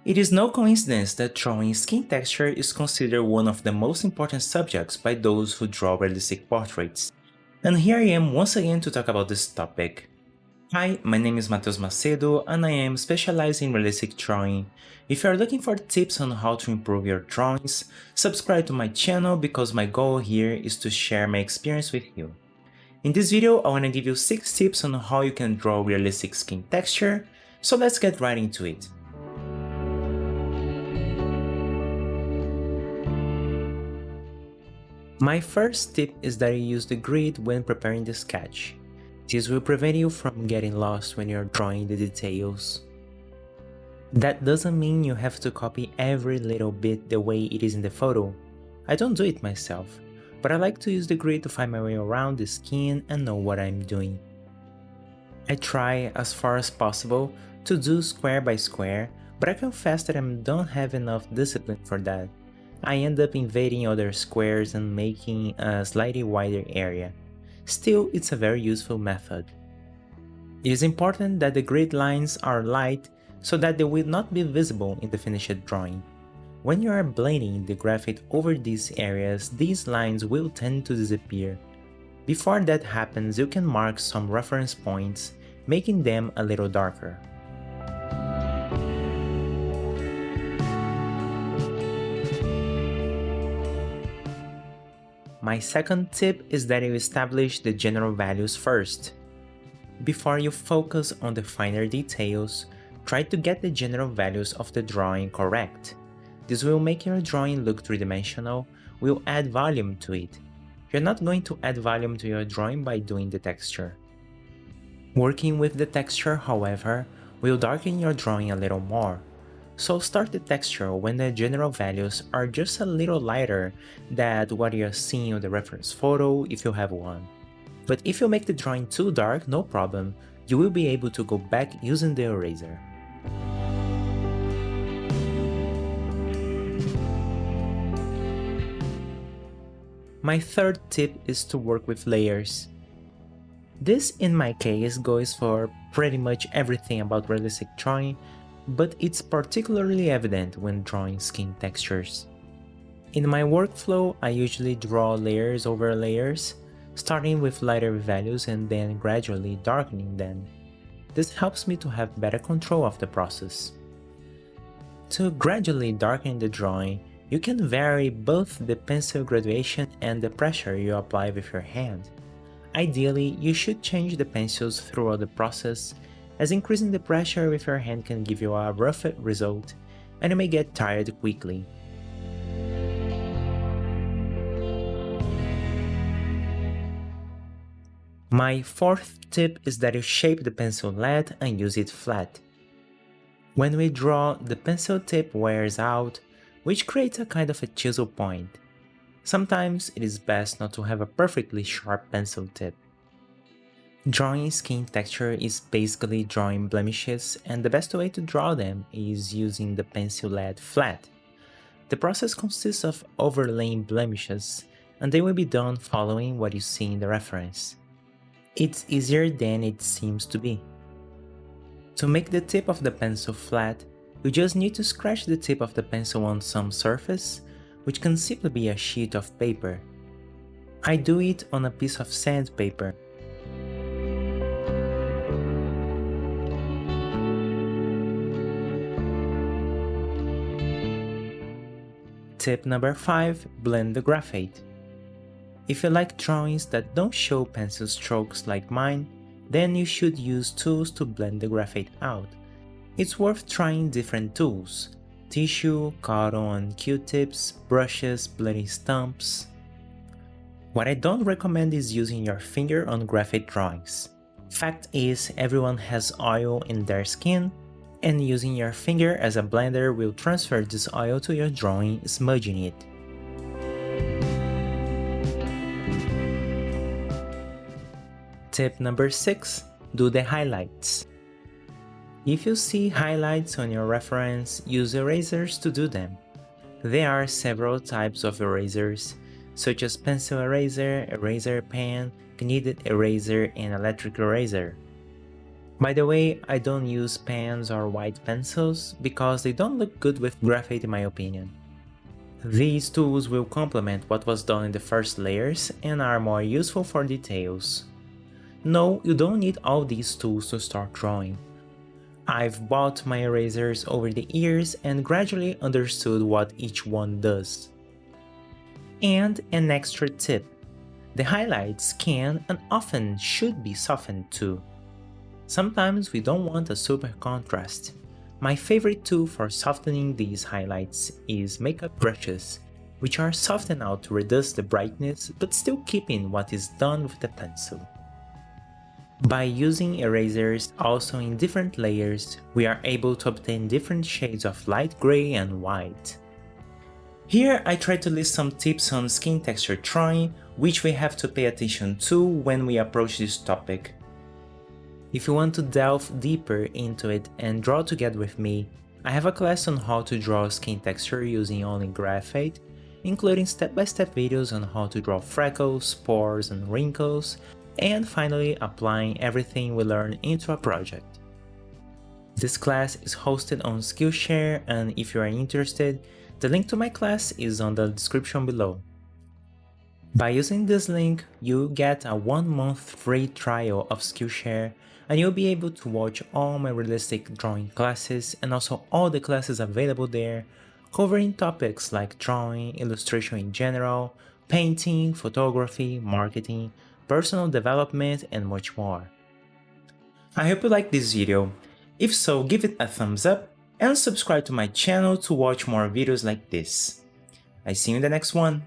It is no coincidence that drawing skin texture is considered one of the most important subjects by those who draw realistic portraits. And here I am once again to talk about this topic. Hi, my name is Matheus Macedo and I am specialized in realistic drawing. If you are looking for tips on how to improve your drawings, subscribe to my channel because my goal here is to share my experience with you. In this video, I want to give you 6 tips on how you can draw realistic skin texture, so let's get right into it. My first tip is that you use the grid when preparing the sketch. This will prevent you from getting lost when you're drawing the details. That doesn't mean you have to copy every little bit the way it is in the photo. I don't do it myself, but I like to use the grid to find my way around the skin and know what I'm doing. I try as far as possible to do square by square, but I confess that I don't have enough discipline for that. I end up invading other squares and making a slightly wider area. Still, it's a very useful method. It is important that the grid lines are light so that they will not be visible in the finished drawing. When you are blending the graphite over these areas, these lines will tend to disappear. Before that happens, you can mark some reference points, making them a little darker. My second tip is that you establish the general values first. Before you focus on the finer details, try to get the general values of the drawing correct. This will make your drawing look three-dimensional, will add volume to it. You're not going to add volume to your drawing by doing the texture. Working with the texture, however, will darken your drawing a little more. So start the texture when the general values are just a little lighter than what you're seeing on the reference photo if you have one. But if you make the drawing too dark, no problem, you will be able to go back using the eraser. My third tip is to work with layers. This in my case goes for pretty much everything about realistic drawing, but it's particularly evident when drawing skin textures. In my workflow, I usually draw layers over layers, starting with lighter values and then gradually darkening them. This helps me to have better control of the process. To gradually darken the drawing, you can vary both the pencil graduation and the pressure you apply with your hand. Ideally, you should change the pencils throughout the process, as increasing the pressure with your hand can give you a rougher result, and you may get tired quickly. My fourth tip is that you shape the pencil lead and use it flat. When we draw, the pencil tip wears out, which creates a kind of a chisel point. Sometimes it is best not to have a perfectly sharp pencil tip. Drawing skin texture is basically drawing blemishes, and the best way to draw them is using the pencil lead flat. The process consists of overlaying blemishes, and they will be done following what you see in the reference. It's easier than it seems to be. To make the tip of the pencil flat, you just need to scratch the tip of the pencil on some surface, which can simply be a sheet of paper. I do it on a piece of sandpaper. Tip number 5. Blend the graphite. If you like drawings that don't show pencil strokes like mine, then you should use tools to blend the graphite out. It's worth trying different tools: tissue, cotton, Q-tips, brushes, blending stumps. What I don't recommend is using your finger on graphite drawings. Fact is, everyone has oil in their skin, and using your finger as a blender will transfer this oil to your drawing, smudging it. Tip number 6. Do the highlights. If you see highlights on your reference, use erasers to do them. There are several types of erasers, such as pencil eraser, eraser pen, kneaded eraser, and electric eraser. By the way, I don't use pens or white pencils because they don't look good with graphite in my opinion. These tools will complement what was done in the first layers and are more useful for details. No, you don't need all these tools to start drawing. I've bought my erasers over the years and gradually understood what each one does. And an extra tip: the highlights can and often should be softened too. Sometimes we don't want a super contrast. My favorite tool for softening these highlights is makeup brushes, which are softened out to reduce the brightness but still keeping what is done with the pencil. By using erasers also in different layers, we are able to obtain different shades of light gray and white. Here I try to list some tips on skin texture drawing, which we have to pay attention to when we approach this topic. If you want to delve deeper into it and draw together with me, I have a class on how to draw skin texture using only graphite, including step-by-step videos on how to draw freckles, pores and wrinkles, and finally applying everything we learned into a project. This class is hosted on Skillshare, and if you are interested, the link to my class is on the description below. By using this link, you get a 1-month free trial of Skillshare, and you'll be able to watch all my realistic drawing classes and also all the classes available there, covering topics like drawing, illustration in general, painting, photography, marketing, personal development, and much more. I hope you liked this video. If so, give it a thumbs up and subscribe to my channel to watch more videos like this. I see you in the next one.